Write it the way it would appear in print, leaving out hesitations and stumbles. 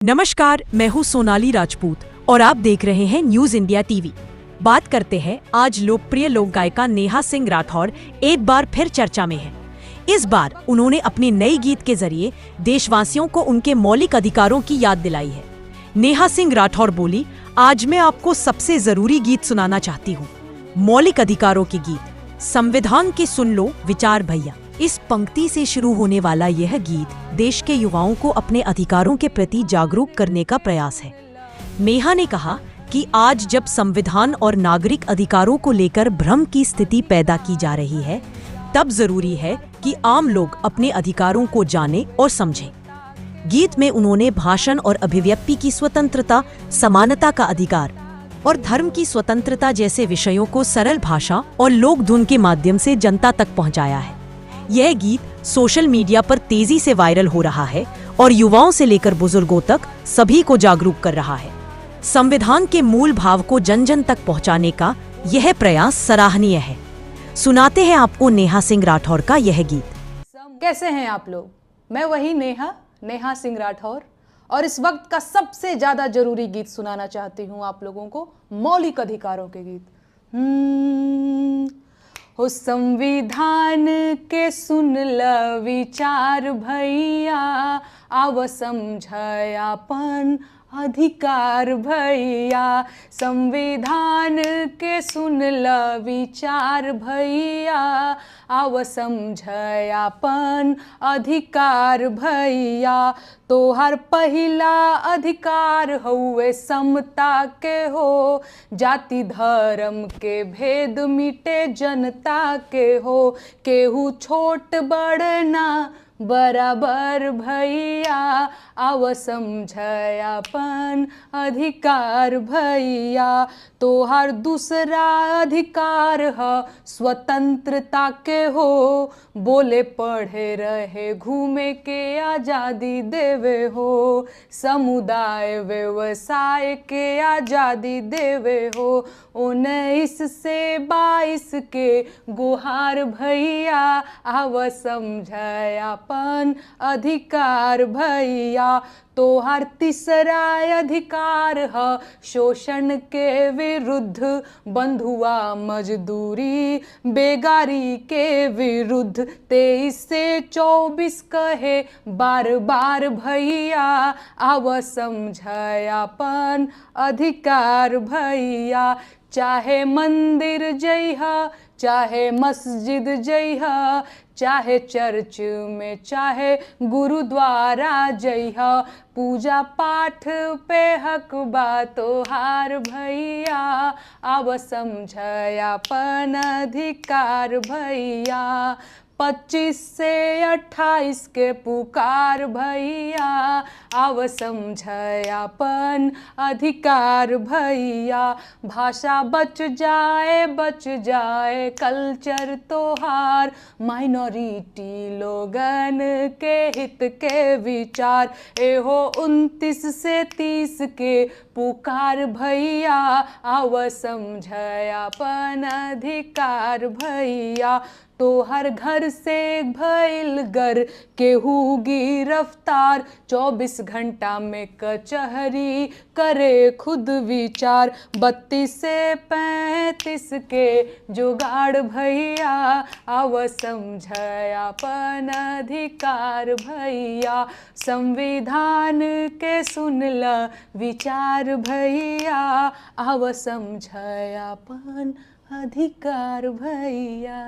नमस्कार, मैं हूँ सोनाली राजपूत और आप देख रहे हैं न्यूज इंडिया टीवी। बात करते हैं आज लोकप्रिय लोक गायिका नेहा सिंह राठौर एक बार फिर चर्चा में है। इस बार उन्होंने अपने नए गीत के जरिए देशवासियों को उनके मौलिक अधिकारों की याद दिलाई है। नेहा सिंह राठौर बोली, आज मैं आपको सबसे जरूरी गीत सुनाना चाहती हूँ, मौलिक अधिकारों के गीत। संविधान के सुन लो विचार भैया। इस पंक्ति से शुरू होने वाला यह गीत देश के युवाओं को अपने अधिकारों के प्रति जागरूक करने का प्रयास है। नेहा ने कहा कि आज जब संविधान और नागरिक अधिकारों को लेकर भ्रम की स्थिति पैदा की जा रही है, तब जरूरी है कि आम लोग अपने अधिकारों को जानें और समझें। गीत में उन्होंने भाषण और अभिव्यक्ति की स्वतंत्रता, समानता का अधिकार और धर्म की स्वतंत्रता जैसे विषयों को सरल भाषा और लोक धुन के माध्यम से जनता तक पहुंचाया है। यह गीत सोशल मीडिया पर तेजी से वायरल हो रहा है और युवाओं से लेकर बुजुर्गों तक सभी को जागरूक कर रहा है। संविधान के मूल भाव को जन जन तक पहुंचाने का यह प्रयास सराहनीय है। सुनाते हैं आपको नेहा सिंह राठौर का यह गीत। कैसे हैं आप लोग? मैं वही नेहा सिंह राठौर और इस वक्त का सबसे ज्यादा जरूरी गीत सुनाना चाहती हूँ आप लोगों को, मौलिक अधिकारों के गीत। हो संविधान के सुन ल विचार भैया, आव समझायापन अधिकार भैया। संविधान के सुन ल विचार भैया, आव समझायापन अधिकार भैया। तोहर पहिला अधिकार हउए समता के हो, जाति धर्म के भेद मिटे जनता के हो। केहू छोट बड़ ना बराबर भैया, आव समझायापन अधिकार भैया। तोहार दूसरा अधिकार है स्वतंत्रता के हो, बोले पढ़े रहे घूमे के आजादी देवे हो। समुदाय व्यवसाय के आजादी देवे हो। 19 से 22 के गुहार भैया, आव समझायापन अधिकार भैया। तोहार तीसरा अधिकार है शोषण के विरुद्ध, बंधुआ मजदूरी बेगारी के विरुद्ध। 23 से 24 कहे बार बार भैया, आव समझायापन अधिकार भैया। चाहे मंदिर जइहा, चाहे मस्जिद जइहा, चाहे चर्च में, चाहे गुरुद्वारा जइहा, पूजा पाठ पे हक बा तोहार भैया, आव समझायापन अधिकार भैया। 25 से 28 के पुकार भैया, आव समझायापन अधिकार भैया। भाषा बच जाए कल्चर तोहार, माइनॉरिटी लोगन के हित के विचार। एहो 29 से 30 के पुकार भैया, आव समझायापन अधिकार भैया। तोहर घर से भइल गर केहू गिरफ्तार, 24 घंटा में कचहरी करे खुद विचार। 32 से 35 के जुगाड़ भैया, आव समझायापन अधिकार भैया। संविधान के सुन ल विचार भैया, आव समझायापन अधिकार भैया।